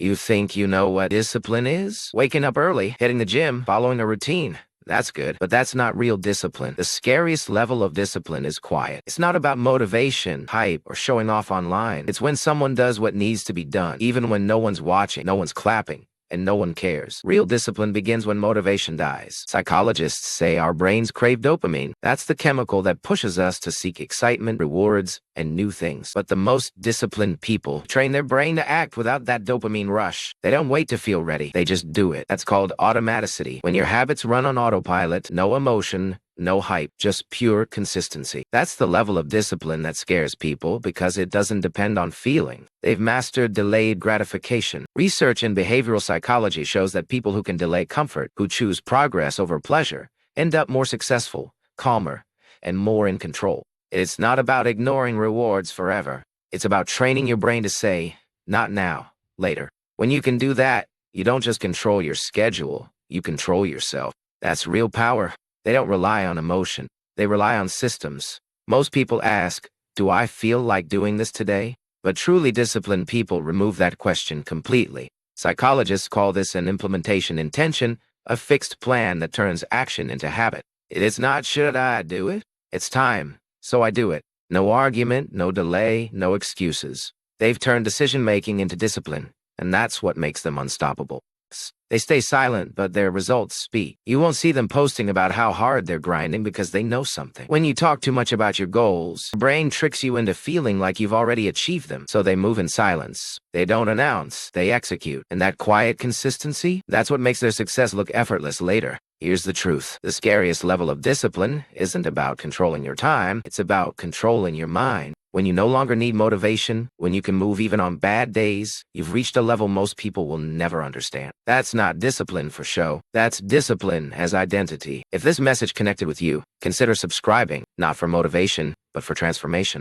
You think you know what discipline is? Waking up early, hitting the gym, following a routine. That's good, but that's not real discipline. The scariest level of discipline is quiet. It's not about motivation, hype, or showing off online. It's when someone does what needs to be done, even when no one's watching, no one's clapping, and no one cares. Real discipline begins when motivation dies. Psychologists say our brains crave dopamine. That's the chemical that pushes us to seek excitement, rewards, and new things. But the most disciplined people train their brain to act without that dopamine rush. They don't wait to feel ready. They just do it. That's called automaticity. When your habits run on autopilot, no emotion, no hype, just pure consistency. That's the level of discipline that scares people because it doesn't depend on feeling. They've mastered delayed gratification. Research in behavioral psychology shows that people who can delay comfort, who choose progress over pleasure, end up more successful, calmer, and more in control. It's not about ignoring rewards forever. It's about training your brain to say, not now, later. When you can do that, you don't just control your schedule, you control yourself. That's real power. They don't rely on emotion. They rely on systems. Most people ask, do I feel like doing this today? But truly disciplined people remove that question completely. Psychologists call this an implementation intention, a fixed plan that turns action into habit. It's not should I do it? It's time, so I do it. No argument, no delay, no excuses. They've turned decision-making into discipline, and that's what makes them unstoppable. They stay silent, but their results speak. You won't see them posting about how hard they're grinding because they know something. When you talk too much about your goals, your brain tricks you into feeling like you've already achieved them, so they move in silence. They don't announce, they execute. And that quiet consistency, that's what makes their success look effortless later. Here's the truth. The scariest level of discipline isn't about controlling your time, it's about controlling your mind. When you no longer need motivation, when you can move even on bad days, you've reached a level most people will never understand. That's not discipline for show. That's discipline as identity. If this message connected with you, consider subscribing, not for motivation, but for transformation.